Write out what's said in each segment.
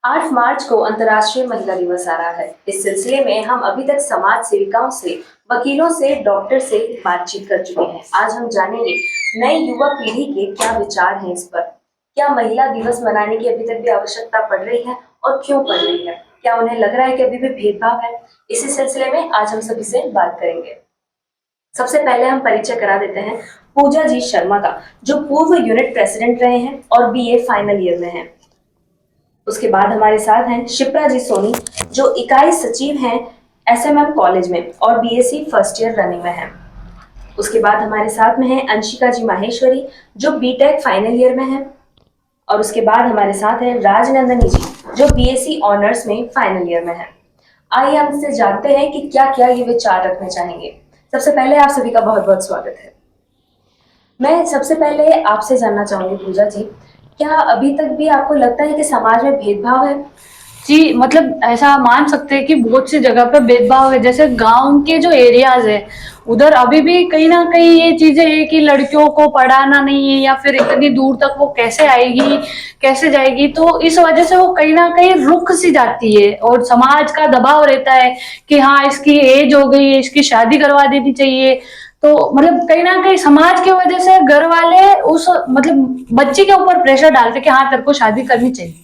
8 मार्च को अंतर्राष्ट्रीय महिला दिवस आ रहा है। इस सिलसिले में हम अभी तक समाज सेविकाओं से, वकीलों से, डॉक्टर से बातचीत कर चुके हैं। आज हम जानेंगे नई युवा पीढ़ी के क्या विचार हैं इस पर। क्या महिला दिवस मनाने की अभी तक भी आवश्यकता पड़ रही है और क्यों पड़ रही है? क्या उन्हें लग रहा है कि अभी भी भेदभाव है? इसी सिलसिले में आज हम सभी से बात करेंगे। सबसे पहले हम परिचय करा देते हैं पूजा जी शर्मा का, जो पूर्व यूनिट प्रेसिडेंट रहे हैं और बीए फाइनल ईयर में हैं। उसके बाद हमारे साथ हैं शिप्रा जी सोनी, जो इकाई सचिव हैं एसएमएम कॉलेज में और बीएससी फर्स्ट ईयर रनिंग में हैं। उसके बाद हमारे साथ में है अंशिका जी माहेश्वरी, जो बीटेक फाइनल ईयर में हैं। और उसके बाद हमारे साथ है राजनंदनी जी, जो बीएससी ऑनर्स में फाइनल ईयर में है। आइए हम इससे जानते हैं कि क्या क्या ये विचार रखने चाहेंगे। सबसे पहले आप सभी का बहुत बहुत स्वागत है। मैं सबसे पहले आपसे जानना चाहूंगी पूजा जी, क्या अभी तक भी आपको लगता है कि समाज में भेदभाव है? जी, मतलब ऐसा मान सकते हैं कि बहुत सी जगह पे भेदभाव है। जैसे गांव के जो एरियाज है उधर अभी भी कहीं ना कहीं ये चीजें है कि लड़कियों को पढ़ाना नहीं है, या फिर इतनी दूर तक वो कैसे आएगी, कैसे जाएगी। तो इस वजह से वो कहीं ना कहीं रुक सी जाती है और समाज का दबाव रहता है कि हाँ, इसकी एज हो गई है, इसकी शादी करवा देनी चाहिए। तो मतलब कहीं ना कहीं समाज की वजह से घर वाले उस मतलब बच्ची के ऊपर प्रेशर डालते कि हाँ, तेरे को शादी करनी चाहिए।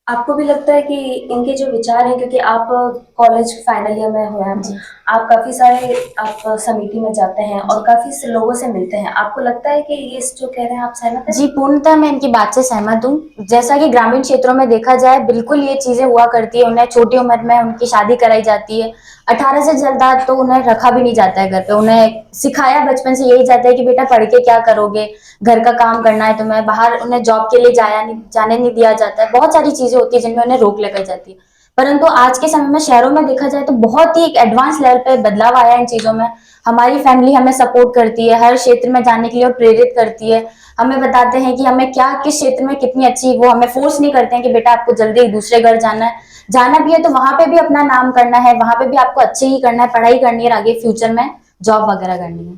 आपको भी लगता है कि इनके जो विचार हैं, क्योंकि आप कॉलेज फाइनल ईयर में हो हैं, आप काफी सारे आप समिति में जाते हैं और काफी से लोगों से मिलते हैं, आपको लगता है कि ये जो कह रहे हैं आप सहमत हैं? जी, पूर्णतः मैं इनकी बात से सहमत हूँ। जैसा कि ग्रामीण क्षेत्रों में देखा जाए, बिल्कुल ये चीजें हुआ करती है। उन्हें छोटी उम्र में उनकी शादी कराई जाती है। 18 से जल्द तो उन्हें रखा भी नहीं जाता है घर पे। उन्हें सिखाया बचपन से यही जाता है कि बेटा पढ़ के क्या करोगे, घर का काम करना है तुम्हें, बाहर उन्हें जॉब के लिए जाने नहीं दिया जाता है। बहुत सारी चीजें होती है जिनमें उन्हें रोक लगाई जाती है। परंतु आज के समय में शहरों में देखा जाए तो बहुत ही एक एडवांस लेवल पे बदलाव आया है इन चीजों में। हमारी फैमिली हमें सपोर्ट करती है हर क्षेत्र में जाने के लिए और प्रेरित करती है। हमें बताते हैं कि हमें क्या किस क्षेत्र में कितनी अच्छी, वो हमें फोर्स नहीं करते हैं कि बेटा आपको जल्दी एक दूसरे घर जाना है। जाना भी है तो वहां पे भी अपना नाम करना है, वहां पे भी आपको अच्छे ही करना है, पढ़ाई करनी है और आगे फ्यूचर में जॉब वगैरह करनी है।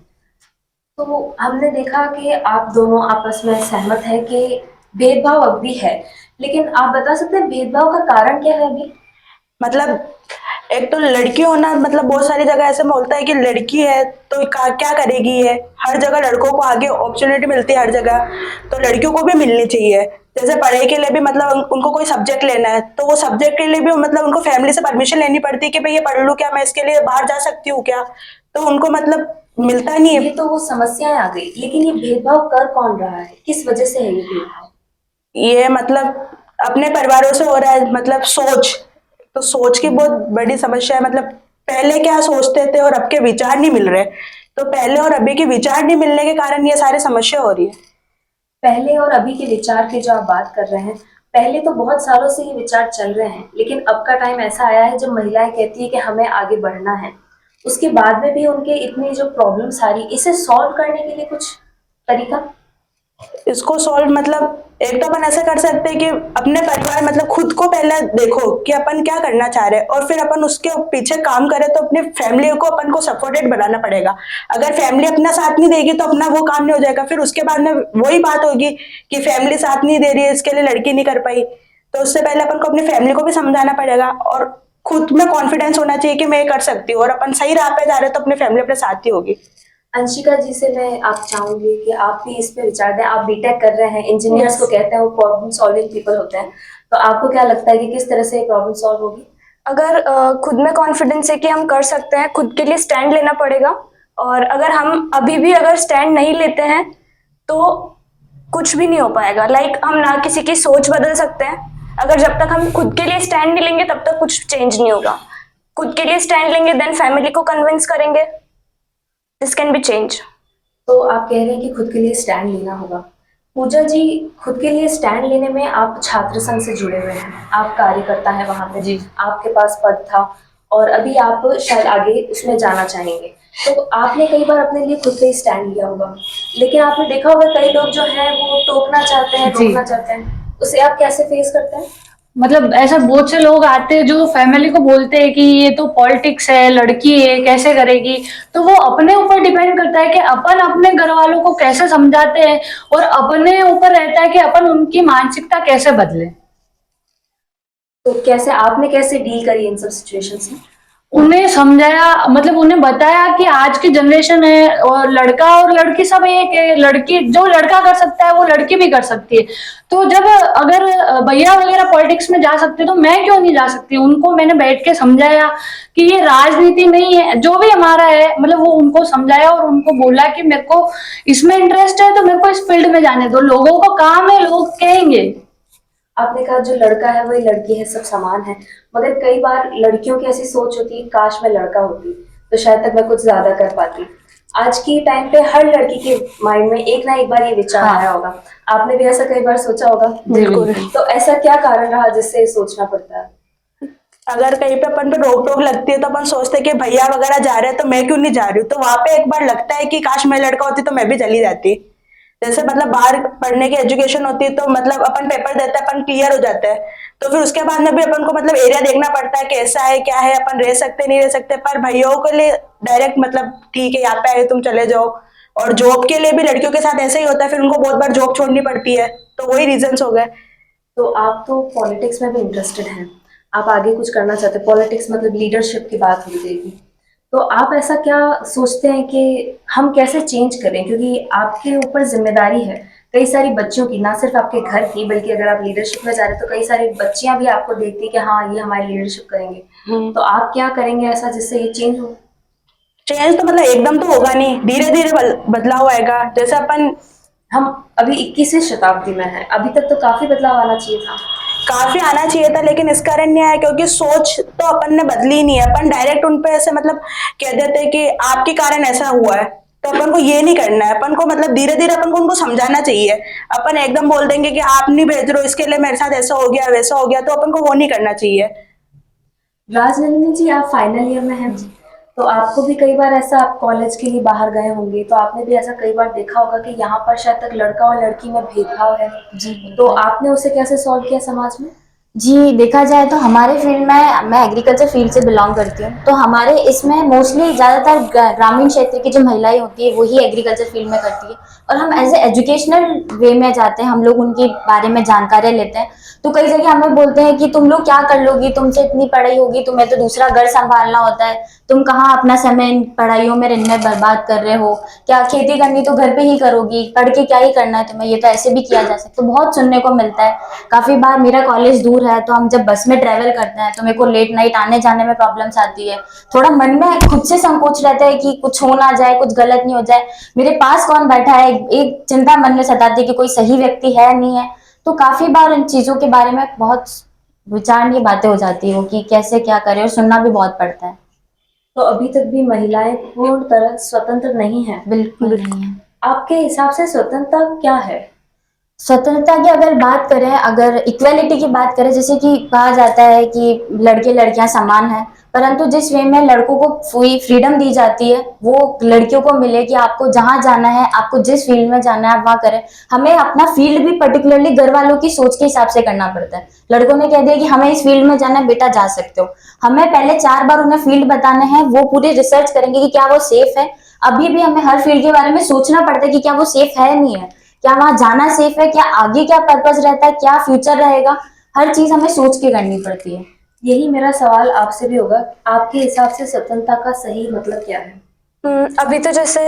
तो हमने देखा कि आप दोनों आपस में सहमत है कि भेदभाव अब भी है, लेकिन आप बता सकते हैं भेदभाव का कारण क्या है अभी? मतलब एक तो लड़की होना, मतलब बहुत सारी जगह ऐसे बोलता है कि लड़की है तो क्या करेगी। ये हर जगह लड़कों को आगे अपॉर्चुनिटी मिलती है हर जगह, तो लड़कियों को भी मिलनी चाहिए। जैसे पढ़ाई के लिए भी, मतलब उनको कोई सब्जेक्ट लेना है तो वो सब्जेक्ट के लिए भी मतलब उनको फैमिली से परमिशन लेनी पड़ती है कि भाई ये पढ़ लूं क्या, मैं इसके लिए बाहर जा सकती हूँ क्या, तो उनको मतलब मिलता नहीं है। ये तो वो समस्याएं आ गई, लेकिन ये भेदभाव कर कौन रहा है, किस वजह से है ये भेदभाव? ये मतलब अपने परिवारों से हो रहा है, मतलब सोच, तो सोच की बहुत बड़ी समस्या है। मतलब पहले क्या सोचते थे और अब के विचार नहीं मिल रहे, तो पहले और अभी के विचार नहीं मिलने के कारण ये सारी समस्या हो रही है। पहले और अभी के विचार की जो आप बात कर रहे हैं, पहले तो बहुत सालों से ये विचार चल रहे हैं, लेकिन अब का टाइम ऐसा आया है जब महिलाएं कहती है कि हमें आगे बढ़ना है। उसके बाद में भी उनके इतनी जो प्रॉब्लम्स आ रही, इसे सॉल्व करने के लिए कुछ तरीका? इसको सॉल्व मतलब एक तो अपन ऐसा कर सकते हैं कि अपने परिवार, मतलब खुद को पहले देखो कि अपन क्या करना चाह रहे हैं और फिर अपन उसके पीछे काम करें, तो अपनी फैमिली को अपन को सपोर्टेड बनाना पड़ेगा। अगर फैमिली अपना साथ नहीं देगी तो अपना वो काम नहीं हो जाएगा। फिर उसके बाद में वही बात होगी कि फैमिली साथ नहीं दे रही है, इसके लिए लड़की नहीं कर पाई। तो उससे पहले अपन को अपनी फैमिली को भी समझाना पड़ेगा और खुद में कॉन्फिडेंस होना चाहिए कि मैं ये कर सकती हूँ, और अपन सही राह पे जा रहे हैं तो अपनी फैमिली अपने साथ ही होगी। अंशिका जी से मैं आप चाहूंगी कि आप भी इस पे विचार दें। आप बीटेक कर रहे हैं, इंजीनियर्स को कहते हैं वो प्रॉब्लम सॉल्विंग पीपल होते हैं, तो आपको क्या लगता है कि किस तरह से प्रॉब्लम सॉल्व होगी? अगर खुद में कॉन्फिडेंस है कि हम कर सकते हैं, खुद के लिए स्टैंड लेना पड़ेगा। और अगर हम अभी भी अगर स्टैंड नहीं लेते हैं तो कुछ भी नहीं हो पाएगा। हम ना किसी की सोच बदल सकते हैं। अगर जब तक हम खुद के लिए स्टैंड नहीं लेंगे तब तक कुछ चेंज नहीं होगा। खुद के लिए स्टैंड लेंगे, देन फैमिली को कन्विंस करेंगे, दिस कैन बी चेंज। तो आप कह रहे हैं कि खुद के लिए स्टैंड लेना होगा। पूजा जी, खुद के लिए स्टैंड लेने में आप छात्र संघ से जुड़े हुए हैं, आप कार्यकर्ता हैं वहां पे, जी। आपके पास पद था और अभी आप शायद आगे उसमें जाना चाहेंगे, तो आपने कई बार अपने लिए खुद से स्टैंड लिया होगा, लेकिन आपने देखा होगा कई लोग जो हैं वो टोकना चाहते हैं, जी। रोकना चाहते हैं, उसे आप कैसे फेस करते हैं? मतलब ऐसा बहुत से लोग आते हैं जो फैमिली को बोलते हैं कि ये तो पॉलिटिक्स है, लड़की है, कैसे करेगी। तो वो अपने ऊपर डिपेंड करता है कि अपन अपने घर वालों को कैसे समझाते हैं, और अपने ऊपर रहता है कि अपन उनकी मानसिकता कैसे बदले। तो कैसे आपने कैसे डील करी इन सब सिचुएशन से? उन्हें समझाया, मतलब उन्हें बताया कि आज की जनरेशन है और लड़का और लड़की सब एक है। लड़की जो लड़का कर सकता है वो लड़की भी कर सकती है। तो जब अगर भैया वगैरह पॉलिटिक्स में जा सकते तो मैं क्यों नहीं जा सकती। उनको मैंने बैठ के समझाया कि ये राजनीति नहीं है, जो भी हमारा है, मतलब वो उनको समझाया और उनको बोला कि मेरे को इसमें इंटरेस्ट है तो मेरे को इस फील्ड में जाने दो। लोगों को काम है, लोग कहेंगे। आपने कहा जो लड़का है वही लड़की है, सब समान है, मगर कई बार लड़कियों की ऐसी सोच होती है काश मैं लड़का होती तो शायद तक मैं कुछ ज्यादा कर पाती। आज की टाइम पे हर लड़की के माइंड में एक ना एक बार ये विचार हाँ। आया होगा। आपने भी ऐसा कई बार सोचा होगा। बिल्कुल। तो ऐसा क्या कारण रहा जिससे सोचना पड़ता है? अगर कहीं पे अपन पे रोक टोक लगती है तो अपन सोचते हैं कि भैया वगैरह जा रहे हैं तो मैं क्यों नहीं जा रही हूँ। तो वहां पे एक बार लगता है कि काश मैं लड़का होती तो मैं भी चली जाती। जैसे मतलब बाहर पढ़ने की एजुकेशन होती है तो मतलब अपन पेपर देते हैं, अपन क्लियर हो जाते हैं, तो फिर उसके बाद में भी अपन को मतलब एरिया देखना पड़ता है कैसा है क्या है, अपन रह सकते नहीं रह सकते। पर भैयाओं के लिए डायरेक्ट मतलब ठीक है यहाँ पे आए तुम चले जाओ। और जॉब के लिए भी लड़कियों के साथ ऐसा ही होता है, फिर उनको बहुत बार जॉब छोड़नी पड़ती है। तो वही रीजंस हो गए। तो आप तो पॉलिटिक्स में भी इंटरेस्टेड हैं, आप आगे कुछ करना चाहते हैं, पॉलिटिक्स मतलब लीडरशिप की बात हो जाएगी। तो आप ऐसा क्या सोचते हैं कि हम कैसे चेंज करें, क्योंकि आपके ऊपर जिम्मेदारी है कई सारी बच्चियों की, ना सिर्फ आपके घर की, बल्कि अगर आप लीडरशिप में जा रहे हैं तो कई सारी बच्चियां भी आपको देखती है कि हाँ ये हमारी लीडरशिप करेंगे। तो आप क्या करेंगे ऐसा जिससे ये चेंज हो? चेंज तो मतलब एकदम तो होगा नहीं, धीरे धीरे बदलाव आएगा। जैसे अपन हम अभी 21वीं शताब्दी में हैं, अभी तक तो काफी बदलाव आना चाहिए था। काफी आना चाहिए था, लेकिन इस कारण नहीं आया क्योंकि सोच तो अपन ने बदली नहीं है। अपन डायरेक्ट उन पे ऐसे मतलब कह देते हैं कि आपके कारण ऐसा हुआ है, तो अपन को ये नहीं करना है। अपन को मतलब धीरे धीरे अपन को उनको समझाना चाहिए। अपन एकदम बोल देंगे कि आप नहीं भेज रहे हो इसके लिए मेरे साथ ऐसा हो गया वैसा हो गया, तो अपन को वो नहीं करना चाहिए। राजनंदिनी जी, आप फाइनल ईयर में हैं, तो आपको भी कई बार ऐसा, आप कॉलेज के लिए बाहर गए होंगे तो आपने भी ऐसा कई बार देखा होगा कि यहाँ पर शायद तक लड़का और लड़की में भेदभाव है। जी तो बिल्कुल। आपने उसे कैसे सॉल्व किया समाज में? जी देखा जाए तो हमारे फील्ड में, मैं एग्रीकल्चर फील्ड से बिलोंग करती हूँ, तो हमारे इसमें मोस्टली ज़्यादातर ग्रामीण क्षेत्र की जो महिलाएं होती है वही एग्रीकल्चर फील्ड में करती है। और हम एज ए एजुकेशनल वे में जाते हैं, हम लोग उनके बारे में जानकारी लेते हैं। तो कई जगह हमें बोलते हैं कि तुम लोग क्या कर लोगी, तुमसे इतनी पढ़ाई होगी, तुम्हें तो दूसरा घर संभालना होता है, तुम कहाँ अपना समय इन पढ़ाइयों में इनमें बर्बाद कर रहे हो, क्या खेती करनी तो घर पे ही करोगी, पढ़ के क्या ही करना है तुम्हें, ये तो ऐसे भी किया जा सकता है। तो बहुत सुनने को मिलता है। काफी बार मेरा कॉलेज दूर है तो हम जब बस में ट्रेवल करते हैं तो मेरे को लेट नाइट आने जाने में प्रॉब्लम्स आती है। थोड़ा मन में खुद से संकोच रहता है कि कुछ हो ना जाए, कुछ गलत नहीं हो जाए, मेरे पास कौन बैठा है, एक चिंता मन में सताती है कि कोई सही व्यक्ति है नहीं है। तो काफी बार इन चीजों के बारे में बहुत विचारणीय बातें हो जाती है कि कैसे क्या करें, और सुनना भी बहुत पड़ता है। तो अभी तक भी महिलाएं पूर्ण तरह स्वतंत्र नहीं है। बिल्कुल नहीं है। आपके हिसाब से स्वतंत्रता क्या है? स्वतंत्रता की अगर बात करें, अगर इक्वेलिटी की बात करें, जैसे कि कहा जाता है कि लड़के लड़कियां समान हैं, परंतु जिस वे में लड़कों को पूरी फ्रीडम दी जाती है वो लड़कियों को मिले कि आपको जहां जाना है, आपको जिस फील्ड में जाना है आप वहां करें। हमें अपना फील्ड भी पर्टिकुलरली घर वालों की सोच के हिसाब से करना पड़ता है। लड़कों ने कह दिया कि हमें इस फील्ड में जाना है, बेटा जा सकते हो, हमें पहले 4 बार उन्हें फील्ड बताने हैं, वो पूरी रिसर्च करेंगे कि क्या वो सेफ है। अभी भी हमें हर फील्ड के बारे में सोचना पड़ता है कि क्या वो सेफ है नहीं है, क्या वहां जाना सेफ है, क्या आगे क्या पर्पस रहता है, क्या फ्यूचर रहेगा, हर चीज हमें सोच के करनी पड़ती है। यही मेरा सवाल आपसे भी होगा, आपके हिसाब से स्वतंत्रता का सही मतलब क्या है? अभी तो जैसे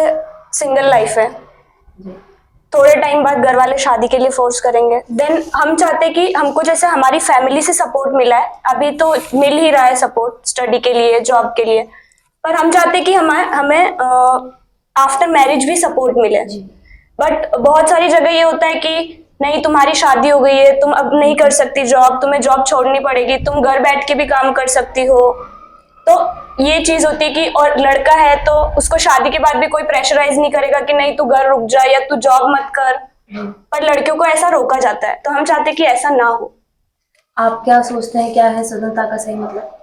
सिंगल लाइफ है, थोड़े टाइम बाद घर वाले शादी के लिए फोर्स करेंगे। देन हम चाहते हैं कि हमको जैसे हमारी फैमिली से सपोर्ट मिला है, अभी तो मिल ही रहा है सपोर्ट स्टडी के लिए, जॉब के लिए, पर हम चाहते हैं कि हमें आफ्टर मैरिज भी सपोर्ट मिले। बट बहुत सारी जगह ये होता है कि नहीं, तुम्हारी शादी हो गई है, तुम अब नहीं कर सकती जॉब, तुम्हें जॉब छोड़नी पड़ेगी, तुम घर बैठ के भी काम कर सकती हो। तो ये चीज होती है कि, और लड़का है तो उसको शादी के बाद भी कोई प्रेशराइज नहीं करेगा कि नहीं तू घर रुक जा या तू जॉब मत कर। पर लड़कियों को ऐसा रोका जाता है, तो हम चाहते हैं कि ऐसा ना हो। आप क्या सोचते हैं, क्या है स्वतंत्रता का सही मतलब?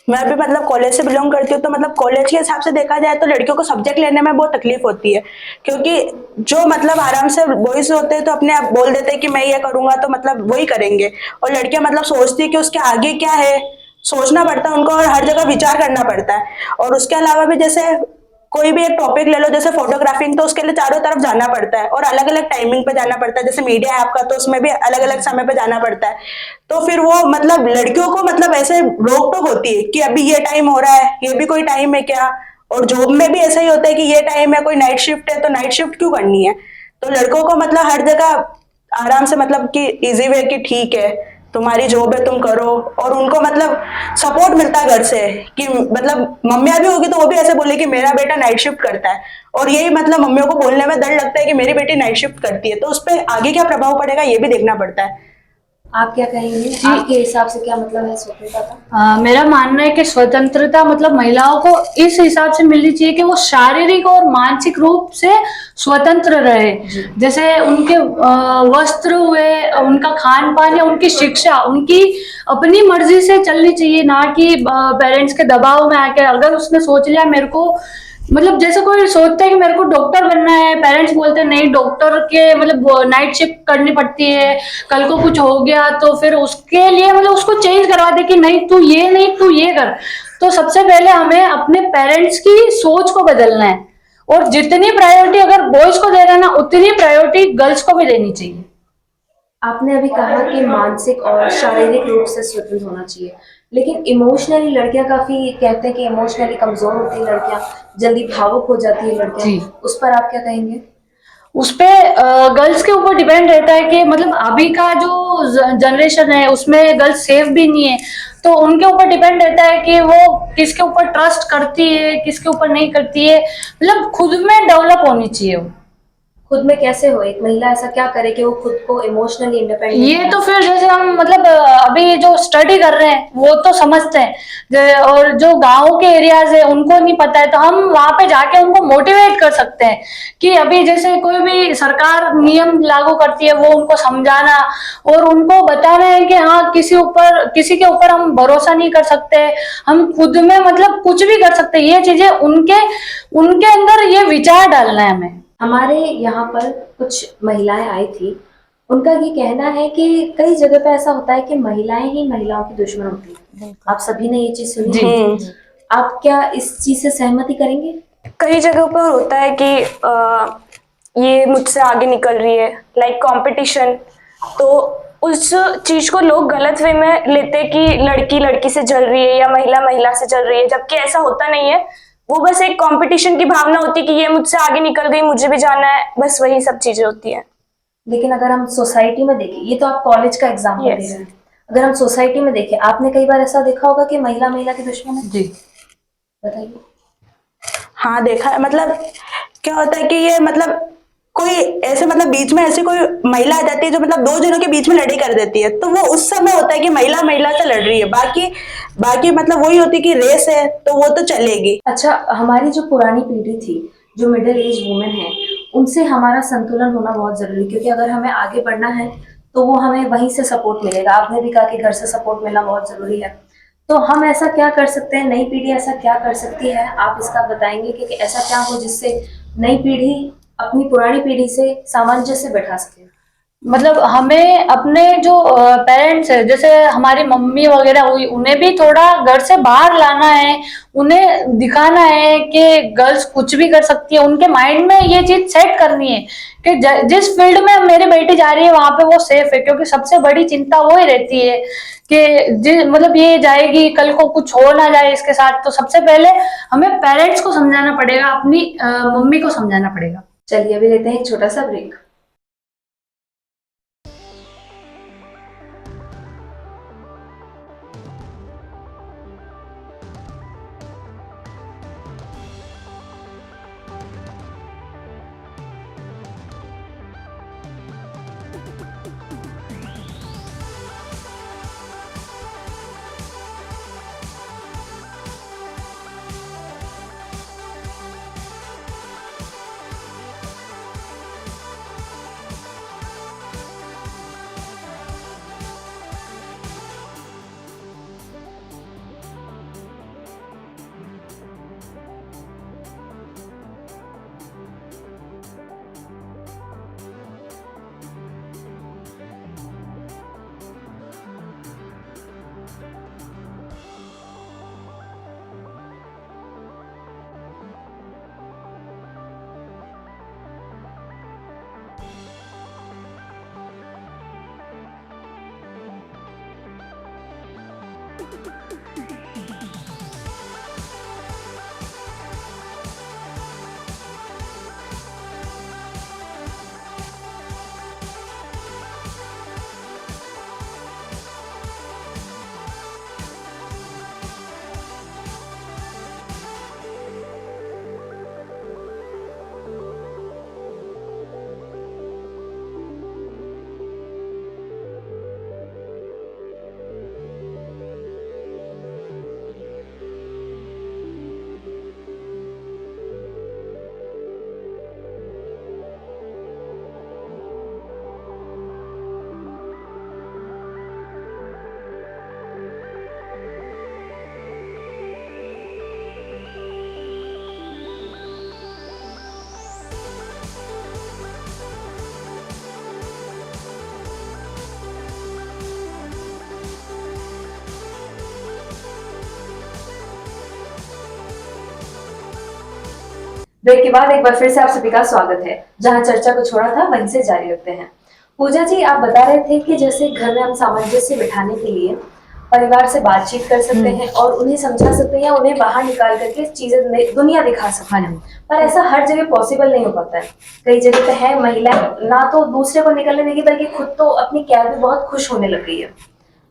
मैं भी मतलब कॉलेज से बिलोंग करती हूँ, तो मतलब कॉलेज के हिसाब से देखा जाए तो लड़कियों को सब्जेक्ट लेने में बहुत तकलीफ होती है, क्योंकि जो मतलब आराम से बॉयज होते हैं तो अपने आप बोल देते हैं कि मैं ये करूंगा तो मतलब वही करेंगे, और लड़कियां मतलब सोचती है कि उसके आगे क्या है, सोचना पड़ता है उनको और हर जगह विचार करना पड़ता है। और उसके अलावा भी जैसे कोई भी एक टॉपिक ले लो जैसे फोटोग्राफिंग, तो उसके लिए चारों तरफ जाना पड़ता है और अलग अलग टाइमिंग पे जाना पड़ता है। जैसे मीडिया है आपका, तो उसमें भी अलग अलग समय पे जाना पड़ता है। तो फिर वो मतलब लड़कियों को मतलब ऐसे रोक टोक होती है कि अभी ये टाइम हो रहा है, ये भी कोई टाइम है क्या। और जॉब में भी ऐसा ही होता है कि ये टाइम है, कोई नाइट शिफ्ट है तो नाइट शिफ्ट क्यों करनी है। तो लड़कों को मतलब हर जगह आराम से मतलब कि इजी वे कि ठीक है तुम्हारी जॉब है तुम करो, और उनको मतलब सपोर्ट मिलता है घर से कि मतलब मम्मियाँ भी होगी तो वो भी ऐसे बोले कि मेरा बेटा नाइट शिफ्ट करता है, और यही मतलब मम्मियों को बोलने में डर लगता है कि मेरी बेटी नाइट शिफ्ट करती है, तो उस पर आगे क्या प्रभाव पड़ेगा ये भी देखना पड़ता है। आप क्या कहेंगे, आपके हिसाब से क्या मतलब है स्वतंत्रता का? मेरा मानना है कि स्वतंत्रता मतलब महिलाओं को इस हिसाब से मिलनी चाहिए कि वो शारीरिक और मानसिक रूप से स्वतंत्र रहे। जैसे उनके वस्त्र हुए, उनका खान पान या उनकी शिक्षा उनकी अपनी मर्जी से चलनी चाहिए, ना कि पेरेंट्स के दबाव में आके। अगर उसने सोच लिया मेरे को, मतलब जैसे कोई सोचता है कि मेरे को डॉक्टर बनना है, पेरेंट्स बोलते हैं नहीं डॉक्टर के मतलब नाइट शिफ्ट करनी पड़ती है, कल को कुछ हो गया तो फिर उसके लिए मतलब उसको चेंज करवा दे कि नहीं तू ये नहीं तू ये कर। तो सबसे पहले हमें अपने पेरेंट्स की सोच को बदलना है, और जितनी प्रायोरिटी अगर बॉयज को दे रहे हैं ना उतनी प्रायोरिटी गर्ल्स को भी देनी चाहिए। आपने अभी कहा कि मानसिक और शारीरिक रूप से स्वतंत्र होना चाहिए, लेकिन इमोशनली लड़कियां काफी कहते हैं कि इमोशनली कमजोर होती है लड़कियां, जल्दी भावुक हो जाती है जी। लड़कियां, उस पर आप क्या कहेंगे? उस पे गर्ल्स के ऊपर डिपेंड रहता है कि मतलब अभी का जो जनरेशन है उसमें गर्ल्स सेफ भी नहीं है, तो उनके ऊपर डिपेंड रहता है कि वो किसके ऊपर ट्रस्ट करती है किसके ऊपर नहीं करती है। मतलब खुद में डेवलप होनी चाहिए वो। खुद में कैसे हो, एक महिला ऐसा क्या करे कि वो खुद को इमोशनली इंडिपेंडेंट? ये तो फिर जैसे हम मतलब अभी जो स्टडी कर रहे हैं वो तो समझते हैं, और जो गांव के एरियाज है उनको नहीं पता है, तो हम वहां पे जाके उनको मोटिवेट कर सकते हैं कि अभी जैसे कोई भी सरकार नियम लागू करती है वो उनको समझाना और उनको बताना है कि हाँ किसी के ऊपर हम भरोसा नहीं कर सकते, हम खुद में मतलब कुछ भी कर सकते हैं। ये चीजें उनके उनके अंदर ये विचार डालना है हमें। हमारे यहाँ पर कुछ महिलाएं आई थी, उनका ये कहना है कि कई जगह पे ऐसा होता है कि महिलाएं ही महिलाओं की दुश्मन होती है। आप सभी ने ये चीज सुनी है, आप क्या इस चीज से सहमति करेंगे? कई जगहों पर होता है कि ये मुझसे आगे निकल रही है, लाइक कंपटीशन, तो उस चीज को लोग गलत वे में लेते हैं कि लड़की लड़की से जल रही है या महिला महिला से जल रही है, जबकि ऐसा होता नहीं है। वो बस एक कंपटीशन की भावना होती है कि ये मुझसे आगे निकल गई मुझे भी जाना है, बस वही सब चीजें होती है। लेकिन अगर हम सोसाइटी में देखें, ये तो आप कॉलेज का एग्जाम्पल दे रहे हैं, अगर हम सोसाइटी में देखें, आपने कई बार ऐसा देखा होगा कि महिला महिला की दुश्मन है? जी बताइए। हाँ देखा है, मतलब क्या होता है कि ये मतलब कोई ऐसे मतलब बीच में ऐसी कोई महिला आ जाती है जो मतलब दो जनों के बीच में लड़ाई कर देती है, तो वो उस समय होता है कि महिला महिला से लड़ रही है, बाकी बाकी मतलब वही होती है कि रेस है तो वो तो चलेगी। अच्छा, हमारी जो पुरानी पीढ़ी थी, जो मिडिल एज वुमेन है, उनसे हमारा संतुलन होना बहुत जरूरी है, क्योंकि अगर हमें आगे बढ़ना है तो वो हमें वहीं से सपोर्ट मिलेगा। आपने भी कहा कि घर से सपोर्ट मिलना बहुत जरूरी है, तो हम ऐसा क्या कर सकते हैं, नई पीढ़ी ऐसा क्या कर सकती है, आप इसका बताएंगे कि ऐसा क्या हो जिससे नई पीढ़ी अपनी पुरानी पीढ़ी से सामंजस्य बैठा सके? मतलब हमें अपने जो पेरेंट्स है जैसे हमारी मम्मी वगैरह हुई उन्हें भी थोड़ा घर से बाहर लाना है, उन्हें दिखाना है कि गर्ल्स कुछ भी कर सकती है, उनके माइंड में ये चीज सेट करनी है कि जिस फील्ड में मेरी बेटी जा रही है वहां पे वो सेफ है, क्योंकि सबसे बड़ी चिंता वो ही रहती है कि मतलब ये जाएगी कल को कुछ हो ना जाए इसके साथ। तो सबसे पहले हमें पेरेंट्स को समझाना पड़ेगा, अपनी मम्मी को समझाना पड़ेगा। चलिए अभी लेते हैं एक छोटा सा ब्रेक। ब्रेक के बाद एक बार फिर से आप सभी का स्वागत है। जहां चर्चा को छोड़ा था वहीं से जारी रखते हैं। पूजा जी, आप बता रहे थे कि जैसे घर में हम सामंजस्य बिठाने के लिए परिवार से बातचीत कर सकते हैं और उन्हें समझा सकते हैं या उन्हें बाहर निकाल करके चीजें दुनिया दिखा सकते हैं, पर ऐसा हर जगह पॉसिबल नहीं हो पाता है। कई जगह पे है महिला ना तो दूसरे को निकलने देगी बल्कि खुद तो अपनी कैद में बहुत खुश होने लग गई है।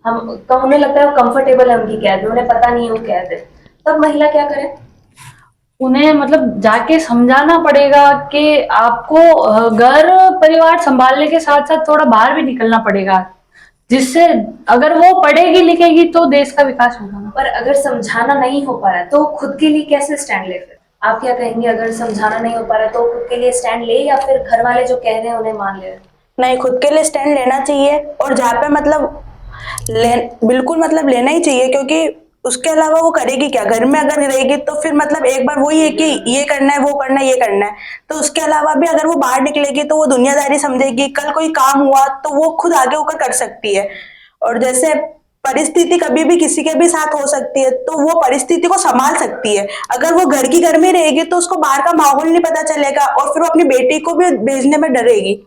उन्हें लगता है वो कंफर्टेबल है उनकी कैद में, उन्हें पता नहीं है वो कैद है। तब महिला क्या करे? उन्हें मतलब जाके समझाना पड़ेगा कि आपको घर परिवार संभालने के साथ साथ थोड़ा बाहर भी निकलना पड़ेगा, जिससे अगर वो पढ़ेगी लिखेगी तो देश का विकास होगा ना। पर अगर समझाना नहीं हो पा रहा तो खुद के लिए कैसे स्टैंड ले? फिर आप क्या कहेंगे? अगर समझाना नहीं हो पा रहा तो खुद के लिए स्टैंड ले या फिर घर वाले जो कह रहे हैं उन्हें मान ले? नहीं, खुद के लिए स्टैंड लेना चाहिए, और जहाँ पे मतलब बिल्कुल मतलब लेना ही चाहिए, क्योंकि उसके अलावा वो करेगी क्या? घर में अगर रहेगी तो फिर मतलब एक बार वही है कि ये करना है, वो करना है, ये करना है, तो उसके अलावा भी अगर वो बाहर निकलेगी तो वो दुनियादारी समझेगी। कल कोई काम हुआ तो वो खुद आगे होकर कर सकती है। और जैसे परिस्थिति कभी भी किसी के भी साथ हो सकती है, तो वो परिस्थिति को संभाल सकती है। अगर वो घर की घर में रहेगी तो उसको बाहर का माहौल नहीं पता चलेगा, और फिर वो अपनी बेटी को भी भेजने में डरेगी।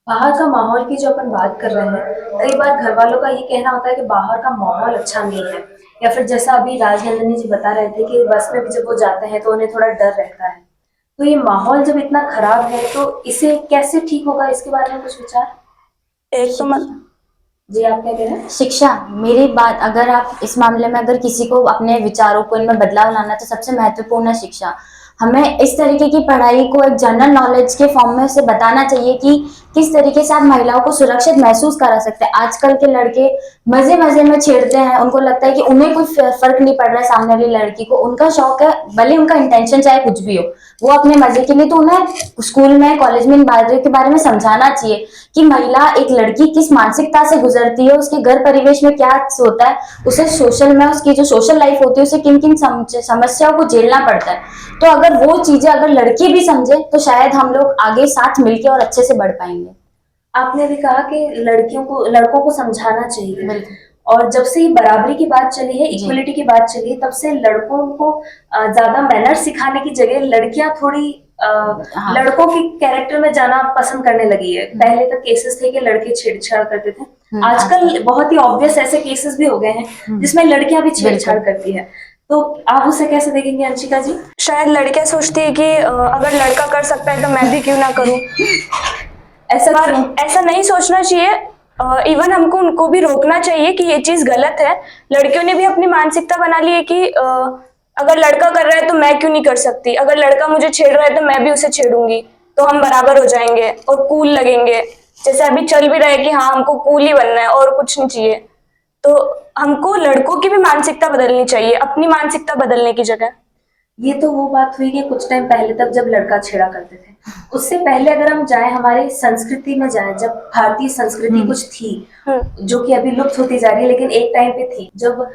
बाहर का माहौल की जो अपन बात कर रहे हैं, कई बार घर वालों का ये कहना होता है कि बाहर का माहौल अच्छा नहीं है, या फिर जैसा अभी राजनंदिनी जी बता रहे थे कि बस में भी जब वो जाते हैं तो उन्हें थोड़ा डर रहता है। तो ये माहौल जब इतना खराब है तो इसे कैसे ठीक होगा, इसके बारे में कुछ विचार? एक तो जी, आप क्या कह रहे हैं? शिक्षा, मेरी बात, अगर आप इस मामले में अगर किसी को अपने विचारों को इनमें बदलाव लाना, तो सबसे महत्वपूर्ण है शिक्षा। हमें इस तरीके की पढ़ाई को एक जनरल नॉलेज के फॉर्म में उसे बताना चाहिए कि किस तरीके से आप महिलाओं को सुरक्षित महसूस करा सकते हैं। आजकल के लड़के मजे मजे में छेड़ते हैं, उनको लगता है कि उन्हें कोई फर्क नहीं पड़ रहा है सामने वाली लड़की को। उनका शौक है, भले उनका इंटेंशन चाहे कुछ भी हो, वो अपने मजे के लिए, तो उन्हें स्कूल में कॉलेज में इन बातों के बारे में समझाना चाहिए कि महिला, एक लड़की किस मानसिकता से गुजरती है, उसके घर परिवेश में क्या होता है, उसे सोशल में उसकी जो सोशल लाइफ होती है उसे किन किन समस्याओं को झेलना पड़ता है। तो अगर वो चीजें अगर लड़की भी समझे तो शायद हम लोग आगे साथ मिलके और अच्छे से बढ़ पाएंगे। आपने भी कहा कि लड़कों को समझाना चाहिए, और जब से ये बराबरी की बात चली है, इक्वलिटी की बात चली है, तब से लड़कों को ज्यादा मैनर सिखाने की जगह लड़कियां थोड़ी लड़कों के कैरेक्टर में जाना पसंद करने लगी है। पहले तक केसेस थे कि लड़के छेड़छाड़ करते थे, आजकल बहुत ही ऑब्वियस ऐसे केसेस भी हो गए हैं जिसमें लड़कियां भी छेड़छाड़ करती है। तो आप उसे कैसे देखेंगे अंशिका जी? शायद लड़कियां सोचती है कि अगर लड़का कर सकता है तो मैं भी क्यों ना करूं। ऐसा नहीं सोचना चाहिए। इवन हमको उनको भी रोकना चाहिए कि ये चीज गलत है। लड़कियों ने भी अपनी मानसिकता बना ली है कि अगर लड़का कर रहा है तो मैं क्यों नहीं कर सकती, अगर लड़का मुझे छेड़ रहा है तो मैं भी उसे छेड़ूंगी, तो हम बराबर हो जाएंगे और कूल लगेंगे। जैसे अभी चल भी रहा है कि हाँ हमको कूल ही बनना है और कुछ नहीं चाहिए। तो हमको लड़कों की भी मानसिकता बदलनी चाहिए, अपनी मानसिकता बदलने की जगह। ये तो वो बात हुई कि कुछ टाइम पहले तक जब लड़का छेड़ा करते थे। उससे पहले अगर हम जाएं, हमारे संस्कृति में जाएं, जब भारतीय संस्कृति कुछ थी जो कि अभी लुप्त होती जा रही है, लेकिन एक टाइम पे थी जब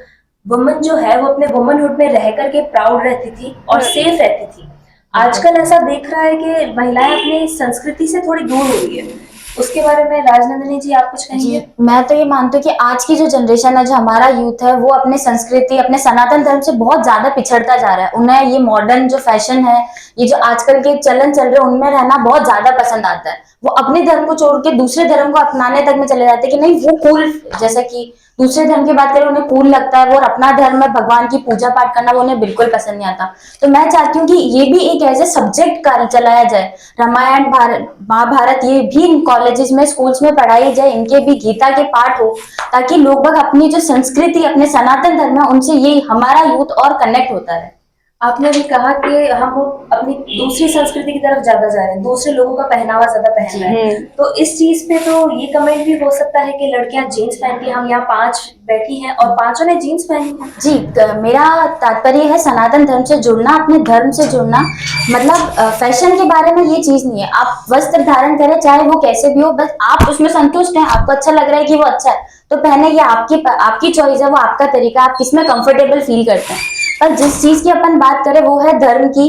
वुमन जो है वो अपने वुमनहुड में रह करके प्राउड रहती थी और सेफ रहती थी। आजकल ऐसा देख रहा है कि महिलाएं अपनी संस्कृति से थोड़ी दूर हो रही है। उसके बारे में राजनंदिनी जी आप कुछ कहेंगे? मैं तो ये मानती हूँ कि आज की जो जनरेशन है, जो हमारा यूथ है, वो अपने संस्कृति, अपने सनातन धर्म से बहुत ज्यादा पिछड़ता जा रहा है। उन्हें ये मॉडर्न जो फैशन है, ये जो आजकल के चलन चल रहे हैं, उनमें रहना बहुत ज्यादा पसंद आता है। वो अपने धर्म को छोड़ के दूसरे धर्म को अपनाने तक में चले जाते हैं कि नहीं वो कूल, जैसे कि दूसरे धर्म की बात करें उन्हें कूल लगता है वो, और अपना धर्म में भगवान की पूजा पाठ करना वो उन्हें बिल्कुल पसंद नहीं आता। तो मैं चाहती हूँ कि ये भी एक ऐसे सब्जेक्ट चलाया जाए, रामायण महाभारत ये भी कॉलेजेस में स्कूल्स में पढ़ाई जाए, इनके भी गीता के पाठ हो, ताकि लोग अपनी जो संस्कृति अपने सनातन धर्म है उनसे ये हमारा यूथ और कनेक्ट होता है। आपने भी कहा कि हम अपनी दूसरी संस्कृति की तरफ ज्यादा जा रहे हैं, दूसरे लोगों का पहनावा ज्यादा पहन रहे हैं। तो इस चीज पे तो ये कमेंट भी हो सकता है कि लड़कियां जीन्स पहनती, हम यहाँ 5 बैठी हैं और 5 ने जीन्स पहनी है। जी, मेरा तात्पर्य है सनातन धर्म से जुड़ना, अपने धर्म से जुड़ना। मतलब फैशन के बारे में ये चीज नहीं है, आप वस्त्र धारण करें चाहे वो कैसे भी हो, बस आप उसमें संतुष्ट हैं, आपको अच्छा लग रहा है कि वो अच्छा है तो पहने, ये आपकी चॉइस है, वो आपका तरीका, आप किसमें कंफर्टेबल फील करते हैं। पर जिस चीज की अपन बात करें वो है धर्म की,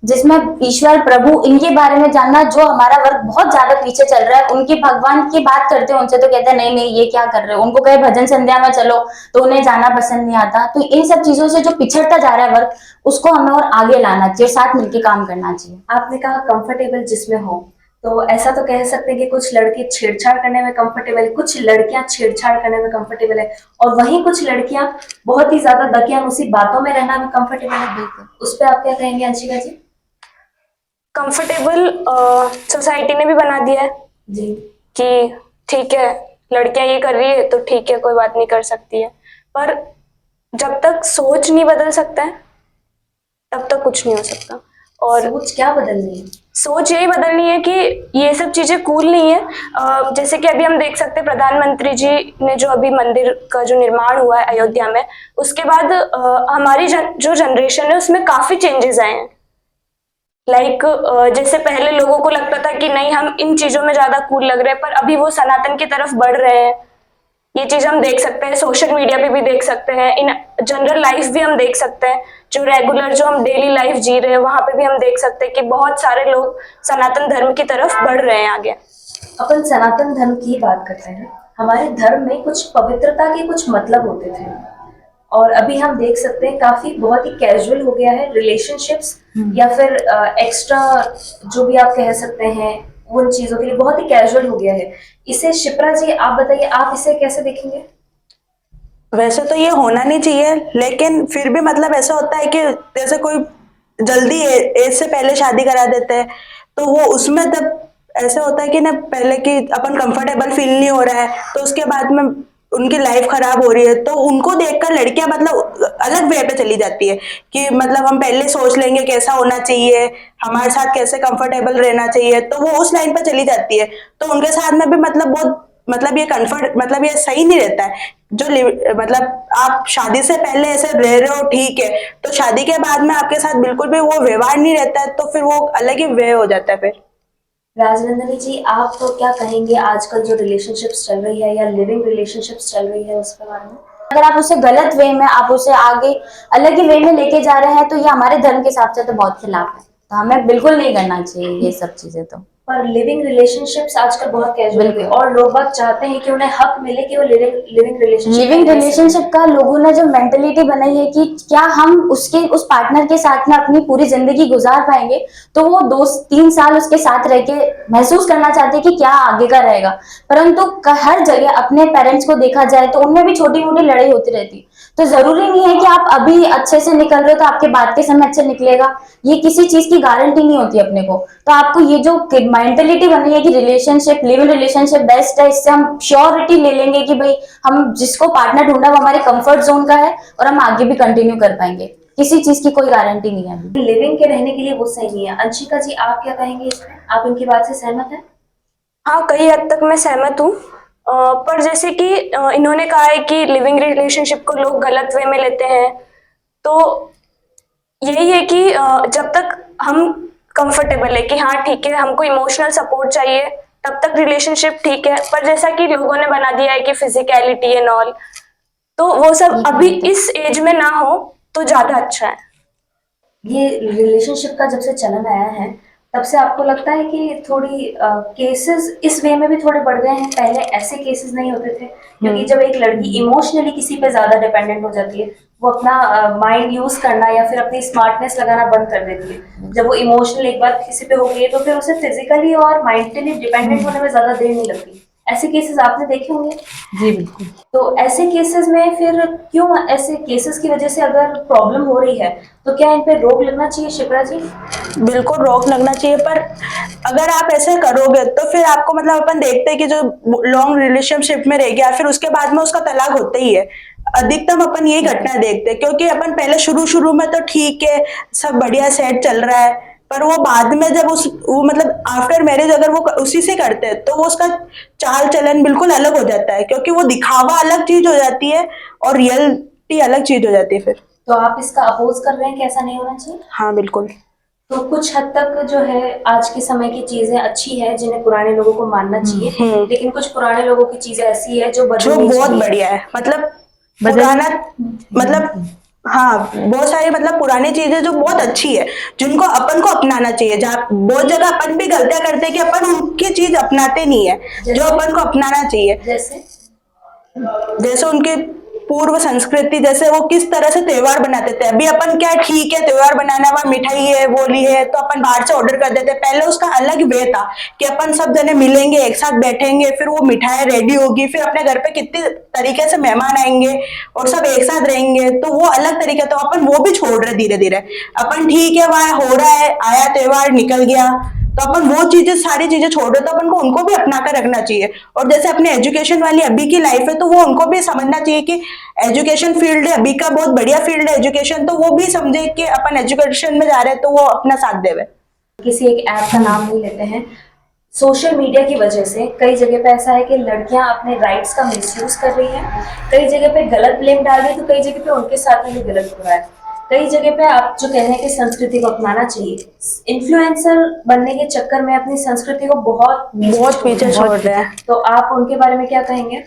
जिसमें ईश्वर प्रभु इनके बारे में जानना, जो हमारा वर्ग बहुत ज्यादा पीछे चल रहा है। उनकी भगवान की बात करते हैं उनसे तो कहते हैं नहीं नहीं ये क्या कर रहे हो, उनको कहे भजन संध्या में चलो तो उन्हें जाना पसंद नहीं आता। तो इन सब चीजों से जो पिछड़ता जा रहा है वर्ग, उसको हमें और आगे लाना चाहिए, साथ मिलकर काम करना चाहिए। आपने कहा कंफर्टेबल जिसमें हो, तो ऐसा तो कह सकते हैं कि कुछ लड़के छेड़छाड़ करने में कंफर्टेबल है, कुछ लड़कियां छेड़छाड़ करने में कंफर्टेबल है, और वहीं कुछ लड़कियां बहुत ही ज्यादा दकियानुसी बातों में रहना में कंफर्टेबल है। उस पर आप क्या कहेंगे अंशिका जी? कंफर्टेबल सोसाइटी ने भी बना दिया है जी। कि ठीक है लड़कियां ये कर रही है तो ठीक है, कोई बात नहीं, कर सकती है। पर जब तक सोच नहीं बदल सकता है तब तक कुछ नहीं हो सकता। और सोच क्या बदलनी है? सोच यही बदलनी है कि ये सब चीजें कूल नहीं है। जैसे कि अभी हम देख सकते हैं प्रधानमंत्री जी ने जो अभी मंदिर का जो निर्माण हुआ है अयोध्या में, उसके बाद हमारी जो जनरेशन है उसमें काफी चेंजेस आए हैं। लाइक जैसे पहले लोगों को लगता था कि नहीं हम इन चीजों में ज्यादा कूल लग रहे हैं, पर अभी वो सनातन की तरफ बढ़ रहे हैं। ये चीज हम देख सकते हैं, सोशल मीडिया पे भी देख सकते हैं, इन जनरल लाइफ भी हम देख सकते हैं, जो रेगुलर जो हम डेली लाइफ जी रहे हैं वहां पे भी हम देख सकते हैं कि बहुत सारे लोग सनातन धर्म की तरफ बढ़ रहे हैं आगे। अपन सनातन धर्म की बात करते हैं। हमारे धर्म में कुछ पवित्रता के कुछ मतलब होते थे, और अभी हम देख सकते हैं काफी बहुत ही कैजुअल हो गया है रिलेशनशिप्स, या फिर एक्स्ट्रा जो भी आप कह सकते हैं उन चीजों के लिए बहुत ही कैजुअल हो गया है। इसे शिप्रा जी आप बताइए, आप इसे कैसे देखेंगे? वैसे तो ये होना नहीं चाहिए, लेकिन फिर भी मतलब ऐसा होता है कि जैसे कोई जल्दी एज से पहले शादी करा देते हैं, तो वो उसमें तब ऐसा होता है कि ना पहले कि अपन कंफर्टेबल फील नहीं हो रहा है, तो उसके बाद में उनकी लाइफ खराब हो रही है, तो उनको देखकर लड़कियां मतलब अलग वे पे चली जाती है कि मतलब हम पहले सोच लेंगे कैसा होना चाहिए, हमारे साथ कैसे कंफर्टेबल रहना चाहिए, तो वो उस लाइन पर चली जाती है। तो उनके साथ में भी मतलब बहुत मतलब ये कंफर्ट मतलब ये सही नहीं रहता है। जो मतलब आप शादी से पहले ऐसे रह रहे हो ठीक है, तो शादी के बाद में आपके साथ बिल्कुल भी वो व्यवहार नहीं रहता है, तो फिर वो अलग ही वे हो जाता है फिर। राजनंदिनी जी आप तो क्या कहेंगे, आजकल जो रिलेशनशिप्स चल रही है या लिविंग रिलेशनशिप्स चल रही है उसके बारे में? अगर आप उसे गलत वे में, आप उसे आगे अलग ही वे में लेके जा रहे हैं, तो ये हमारे धर्म के हिसाब से तो बहुत खिलाफ है। तो हमें बिल्कुल नहीं करना चाहिए ये सब चीजें। तो पर लिविंग रिलेशनशिप्स आजकल बहुत कैजुअल हो गए, बिल्कुल। और लोग बाग चाहते हैं कि उन्हें हक मिले कि वो लिविंग लिविंग रिलेशनशिप का लोगों ने जो मेंटेलिटी बनाई है कि क्या हम उसके उस पार्टनर के साथ में अपनी पूरी जिंदगी गुजार पाएंगे, तो वो 2-3 साल उसके साथ रह के महसूस करना चाहते हैं कि क्या आगे का रहेगा। परंतु हर जगह अपने पेरेंट्स को देखा जाए तो उनमें भी छोटी मोटी लड़ाई होती रहती। तो जरूरी नहीं है कि आप अभी अच्छे से निकल रहे हो तो आपके बाद के समय अच्छे निकलेगा, ये किसी चीज की गारंटी नहीं होती अपने को। तो आपको ये जो मेंटेलिटी बनी है कि रिलेशनशिप, लिविंग रिलेशनशिप बेस्ट है, इससे हम श्योरिटी ले लेंगे कि भाई हम जिसको पार्टनर ढूंढा वो हमारे कंफर्ट जोन का है और हम आगे भी कंटिन्यू कर पाएंगे, किसी चीज की कोई गारंटी नहीं है अभी। लिविंग के रहने के लिए वो सही नहीं है। अंशिका जी आप क्या कहेंगे इसमें, आप इनकी बात से सहमत हैं? हाँ, कई हद तक मैं सहमत हूँ। पर जैसे कि इन्होंने कहा है कि लिविंग रिलेशनशिप को लोग गलत वे में लेते हैं, तो यही है कि जब तक हम कंफर्टेबल है कि हाँ ठीक है हमको इमोशनल सपोर्ट चाहिए, तब तक रिलेशनशिप ठीक है। पर जैसा कि लोगों ने बना दिया है कि फिजिकलिटी एंड ऑल, तो वो सब अभी इस एज में ना हो तो ज्यादा अच्छा है। ये रिलेशनशिप का जब से चलन आया है तब से आपको लगता है कि थोड़ी केसेस इस वे में भी थोड़े बढ़ गए हैं? पहले ऐसे केसेस नहीं होते थे, क्योंकि जब एक लड़की इमोशनली किसी पे ज्यादा डिपेंडेंट हो जाती है, वो अपना माइंड यूज करना या फिर अपनी स्मार्टनेस लगाना बंद कर देती है। जब वो इमोशनल एक बार किसी पे हो गई है तो फिर उसे फिजिकली और मेंटली डिपेंडेंट होने में ज्यादा देर नहीं लगती। ऐसे केसेस आपने देखे होंगे। जी बिल्कुल। तो ऐसे केसेस में फिर क्यों ऐसे केसेस की वजह से अगर प्रॉब्लम हो रही है तो क्या इन पे रोक लगना चाहिए शिप्रा जी? बिल्कुल रोक लगना चाहिए, पर अगर आप ऐसे करोगे तो फिर आपको मतलब अपन देखते हैं कि जो लॉन्ग रिलेशनशिप में रह गया फिर उसके बाद में उसका तलाक होता ही है। अधिकतम अपन यही घटना देखते हैं, क्योंकि अपन पहले शुरू शुरू में तो ठीक है सब बढ़िया सेट चल रहा है, पर वो बाद में जब वो मतलब आफ्टर मैरिज अगर वो उसी से करते हैं तो वो उसका चाल चलन बिल्कुल अलग हो जाता है, क्योंकि वो दिखावा अलग चीज हो जाती है और रियलिटी अलग चीज हो जाती है फिर। तो आप इसका अपोज कर रहे हैं कि ऐसा नहीं होना चाहिए? हाँ बिल्कुल। तो कुछ हद तक जो है आज के समय की चीजें अच्छी है जिन्हें पुराने लोगों को मानना चाहिए, लेकिन कुछ पुराने लोगों की चीजें ऐसी है जो जो बदलनी बहुत चाहिए। बढ़िया है, मतलब पुराना मतलब हाँ, बहुत सारी मतलब पुरानी चीजें जो बहुत अच्छी है, जिनको अपन को अपनाना चाहिए। जहाँ बहुत जगह अपन भी गलतियां करते हैं कि अपन उनकी चीज अपनाते नहीं है, जो अपन को अपनाना चाहिए। जैसे जैसे उनके पूर्व संस्कृति, जैसे वो किस तरह से त्योहार बनाते थे। अभी अपन क्या, ठीक है त्योहार बनाना, वहाँ मिठाई है, बोली है, तो अपन बाहर से ऑर्डर कर देते। पहले उसका अलग वे था कि अपन सब जने मिलेंगे, एक साथ बैठेंगे, फिर वो मिठाई रेडी होगी, फिर अपने घर पे कितने तरीके से मेहमान आएंगे और सब एक साथ रहेंगे, तो वो अलग तरीका। तो अपन वो भी छोड़ रहे धीरे धीरे। अपन ठीक है वहाँ हो रहा है, आया त्योहार निकल गया, तो अपन वो चीजें, सारी चीजें छोड़ रहे, तो अपन को उनको भी अपना कर रखना चाहिए। और जैसे अपने एजुकेशन वाली अभी की लाइफ है, तो वो उनको भी समझना चाहिए कि एजुकेशन फील्ड है अभी का, बहुत बढ़िया फील्ड है एजुकेशन, तो वो भी समझे कि अपन एजुकेशन में जा रहे हैं, तो वो अपना साथ देवे। किसी एक ऐप का नाम नहीं लेते हैं, सोशल मीडिया की वजह से कई जगह पे ऐसा है कि लड़कियां अपने राइट्स का मिसयूज कर रही हैं, कई जगह पे गलत ब्लेम डाल रही है, तो कई जगह पे उनके साथ में भी गलत हो रहा है। कई जगह पे आप जो कह रहे हैं कि संस्कृति को अपनाना चाहिए, इन्फ्लुएंसर बनने के चक्कर में अपनी संस्कृति को बहुत पीछे छोड़ रहे हैं। तो आप उनके बारे में क्या कहेंगे?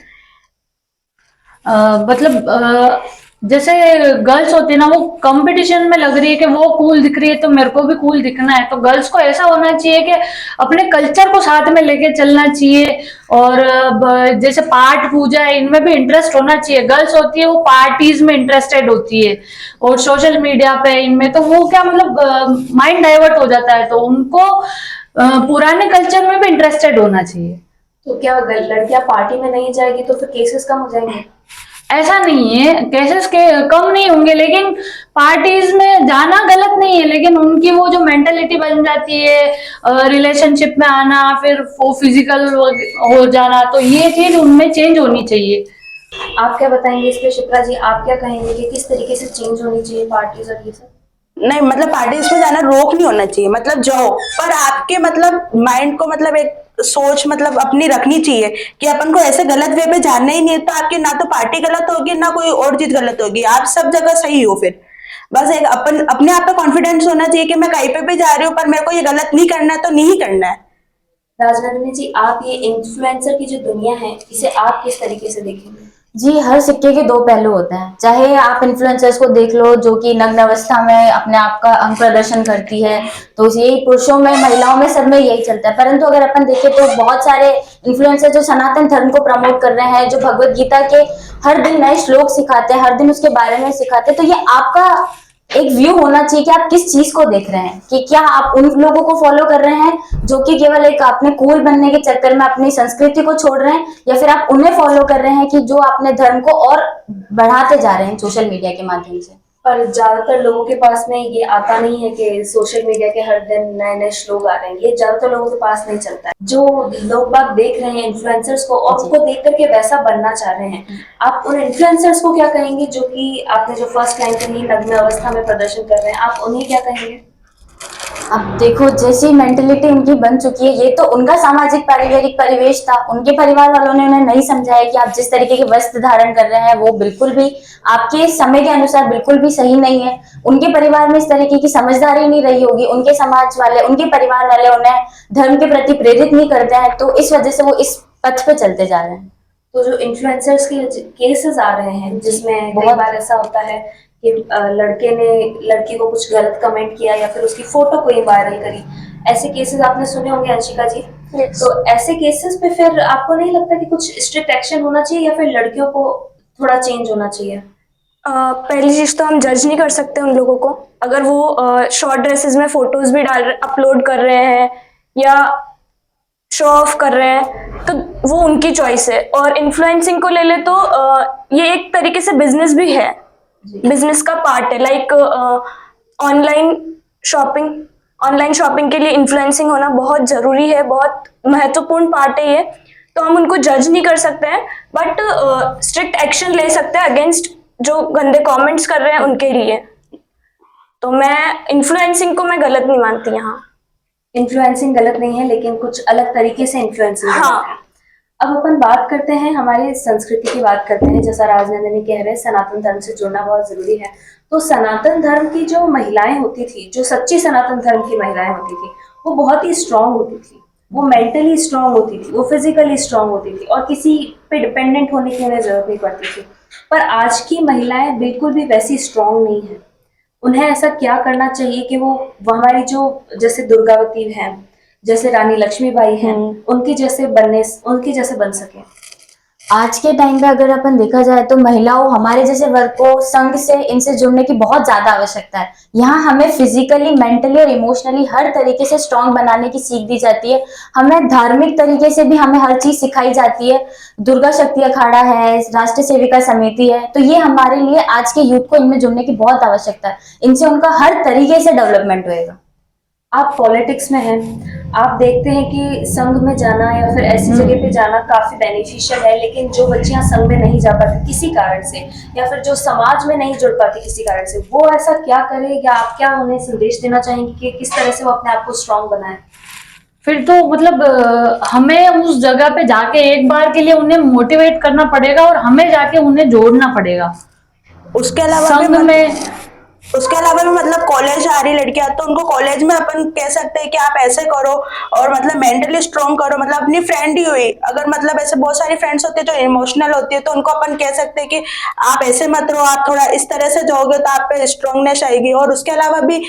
मतलब जैसे गर्ल्स होती है ना, वो कंपटीशन में लग रही है कि वो कूल दिख रही है तो मेरे को भी कूल दिखना है। तो गर्ल्स को ऐसा होना चाहिए कि अपने कल्चर को साथ में लेके चलना चाहिए। और जैसे पाठ पूजा है, इनमें भी इंटरेस्ट होना चाहिए। गर्ल्स होती है वो पार्टीज में इंटरेस्टेड होती है और सोशल मीडिया पे इनमें, तो वो क्या मतलब माइंड डाइवर्ट हो जाता है। तो उनको पुराने कल्चर में भी इंटरेस्टेड होना चाहिए। तो क्या लड़कियां पार्टी में नहीं जाएगी तो फिर केसेस कम हो जाएंगे? ऐसा नहीं है, केसेस के कम नहीं होंगे, लेकिन पार्टीज में जाना गलत नहीं है, लेकिन उनकी वो जो मेंटेलिटी बन जाती है रिलेशनशिप में आना, फिर वो फिजिकल हो जाना, तो ये चीज उनमें चेंज होनी चाहिए। आप क्या बताएंगे इस पे शिप्रा जी? आप क्या कहेंगे कि किस तरीके से चेंज होनी चाहिए पार्टीज और ये सब? नहीं मतलब पार्टीज में जाना रोक नहीं होना चाहिए, मतलब जाओ, पर आपके मतलब माइंड को मतलब एक सोच मतलब अपनी रखनी चाहिए कि अपन को ऐसे गलत वे पे जाना ही नहीं है। तो आपकी ना तो पार्टी गलत होगी, ना कोई और चीज गलत होगी, आप सब जगह सही हो। फिर बस एक अपन अपने आप पे कॉन्फिडेंस होना चाहिए कि मैं कहीं पे भी जा रही हूँ, पर मेरे को ये गलत नहीं करना है तो नहीं करना है। राजनंदिनी जी, आप ये इन्फ्लुएंसर की जो दुनिया है, इसे आप किस तरीके से देखेंगे? जी, हर सिक्के के दो पहलू होते हैं। चाहे आप इन्फ्लुएंसर्स को देख लो जो कि नग्न अवस्था में अपने आप का अंग प्रदर्शन करती है, तो यही पुरुषों में, महिलाओं में, सब में यही चलता है। परंतु अगर अपन देखें तो बहुत सारे इन्फ्लुएंसर जो सनातन धर्म को प्रमोट कर रहे हैं, जो भगवत गीता के हर दिन नए श्लोक सिखाते हैं, हर दिन उसके बारे में सिखाते हैं, तो ये आपका एक व्यू होना चाहिए कि आप किस चीज को देख रहे हैं, कि क्या आप उन लोगों को फॉलो कर रहे हैं जो कि केवल एक अपने कूल बनने के चक्कर में अपनी संस्कृति को छोड़ रहे हैं, या फिर आप उन्हें फॉलो कर रहे हैं कि जो अपने धर्म को और बढ़ाते जा रहे हैं सोशल मीडिया के माध्यम से। पर ज्यादातर लोगों के पास में ये आता नहीं है कि सोशल मीडिया के हर दिन नए नए श्लोक आ रहे हैं, ये ज्यादातर लोगों के पास नहीं चलता है। जो लोग बाग देख रहे हैं इन्फ्लुएंसर्स को और उनको देख करके वैसा बनना चाह रहे हैं, आप उन इन्फ्लुएंसर्स को क्या कहेंगे जो कि आपने जो फर्स्ट लाइन कही नग्न अवस्था में प्रदर्शन कर रहे हैं, आप उन्हें क्या कहेंगे? अब देखो, जैसी मेंटेलिटी उनकी बन चुकी है, ये तो उनका सामाजिक पारिवारिक परिवेश था। उनके परिवार वालों ने उन्हें नहीं समझाया कि आप जिस तरीके के वस्त्र धारण कर रहे हैं वो बिल्कुल भी आपके समय के अनुसार बिल्कुल भी सही नहीं है। उनके परिवार में इस तरीके की समझदारी नहीं रही होगी, उनके समाज वाले, उनके परिवार वाले उन्हें धर्म के प्रति प्रेरित नहीं करते हैं, तो इस वजह से वो इस पथ पे चलते जा रहे हैं। तो जो इन्फ्लुएंसर्स के केसेस आ रहे हैं जिसमें बहुत बार ऐसा होता है कि लड़के ने लड़की को कुछ गलत कमेंट किया या फिर उसकी फोटो को ही वायरल करी, ऐसे केसेस आपने सुने होंगे अंशिका जी। तो ऐसे केसेस पे फिर आपको नहीं लगता कि कुछ स्ट्रिक्ट एक्शन होना चाहिए या फिर लड़कियों को थोड़ा चेंज होना चाहिए? पहली चीज तो हम जज नहीं कर सकते उन लोगों को। अगर वो शॉर्ट ड्रेसेस में फोटोज भी अपलोड कर रहे हैं या शो ऑफ कर रहे हैं, तो वो उनकी चॉइस है। और इन्फ्लुएंसिंग को ले ले तो ये एक तरीके से बिजनेस भी है, बिजनेस का पार्ट है। लाइक ऑनलाइन शॉपिंग के लिए इन्फ्लुएंसिंग होना बहुत जरूरी है, बहुत महत्वपूर्ण पार्ट है ये। तो हम उनको जज नहीं कर सकते हैं, बट स्ट्रिक्ट एक्शन ले सकते हैं अगेंस्ट जो गंदे कमेंट्स कर रहे हैं उनके लिए। तो मैं इन्फ्लुएंसिंग को मैं गलत नहीं मानती यहाँ। इन्फ्लुएंसिंग गलत नहीं है, लेकिन कुछ अलग तरीके से इन्फ्लुएंसिंग हाँ। अब अपन बात करते हैं हमारे संस्कृति की बात करते हैं। जैसा राजनंदिनी कह रहे हैं सनातन धर्म से जुड़ना बहुत जरूरी है। तो सनातन धर्म की जो महिलाएं होती थी, जो सच्ची सनातन धर्म की महिलाएं होती थी, वो बहुत ही स्ट्रांग होती थी, वो मेंटली स्ट्रांग होती थी, वो फिजिकली स्ट्रांग होती थी और किसी पे डिपेंडेंट होने की उन्हें जरूरत नहीं पड़ती थी। पर आज की महिलाएं बिल्कुल भी वैसी स्ट्रांग नहीं है। उन्हें ऐसा क्या करना चाहिए कि वो हमारी जो जैसे दुर्गावती हैं, जैसे रानी लक्ष्मीबाई हैं, उनके जैसे बन सके। आज के टाइम पे अगर अपन देखा जाए तो महिलाओं हमारे जैसे वर्ग को संघ से इनसे जुड़ने की बहुत ज्यादा आवश्यकता है। यहाँ हमें फिजिकली, मेंटली और इमोशनली हर तरीके से स्ट्रांग बनाने की सीख दी जाती है। हमें धार्मिक तरीके से भी हमें हर चीज सिखाई जाती है। दुर्गा शक्ति अखाड़ा है, राष्ट्रीय सेविका समिति है, तो ये हमारे लिए आज के यूथ को इनमें जुड़ने की बहुत आवश्यकता है। इनसे उनका हर तरीके से डेवलपमेंट होएगा। आप पॉलिटिक्स में हैं, आप देखते हैं कि संघ में जाना या फिर ऐसी जगह पे जाना काफी बेनिफिशियल है, लेकिन जो बच्चियां संघ में नहीं जा पाती किसी कारण से, या फिर जो समाज में नहीं जुड़ पाती किसी कारण से, वो ऐसा क्या करे, या आप क्या उन्हें संदेश देना चाहेंगे कि किस तरह से वो अपने आप को स्ट्रांग बनाए? फिर तो मतलब हमें उस जगह पे जाके एक बार के लिए उन्हें मोटिवेट करना पड़ेगा और हमें जाके उन्हें जोड़ना पड़ेगा उसके अलावा संघ भी में। उसके अलावा भी मतलब कॉलेज आ रही लड़कियां, तो उनको कॉलेज में अपन कह सकते हैं कि आप ऐसे करो और मतलब मेंटली स्ट्रांग करो। मतलब अपनी फ्रेंड ही हुई, अगर मतलब ऐसे बहुत सारी फ्रेंड्स होती है जो इमोशनल होती है, तो उनको अपन कह सकते हैं कि आप ऐसे मत रहो, आप थोड़ा इस तरह से जाओगे तो आप पे स्ट्रांगनेस आएगी। और उसके अलावा भी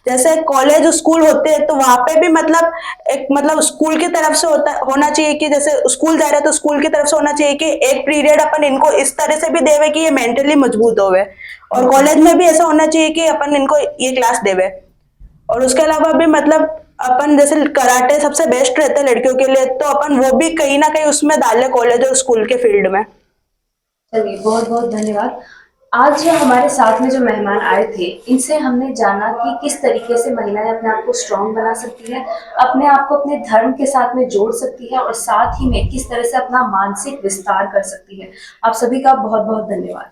जैसे कॉलेज स्कूल होते हैं, तो वहां पे भी मतलब एक मतलब स्कूल की तरफ से होना चाहिए कि जैसे स्कूल जा रहे हैं तो स्कूल की तरफ से होना चाहिए कि एक पीरियड अपन इनको इस तरह से भी देवे कि ये मेंटली मजबूत होवे। और कॉलेज में भी ऐसा होना चाहिए कि अपन इनको ये क्लास देवे। और उसके अलावा भी मतलब अपन जैसे कराटे सबसे बेस्ट रहता है लड़कियों के लिए, तो अपन वो भी कहीं ना कहीं उसमें डाले कॉलेज और स्कूल के फील्ड में। चलिए, बहुत बहुत धन्यवाद। आज जो हमारे साथ में जो मेहमान आए थे, इनसे हमने जाना कि किस तरीके से महिलाएं अपने आप को स्ट्रांग बना सकती है, अपने आप को अपने धर्म के साथ में जोड़ सकती है, और साथ ही में किस तरह से अपना मानसिक विस्तार कर सकती है। आप सभी का बहुत बहुत धन्यवाद।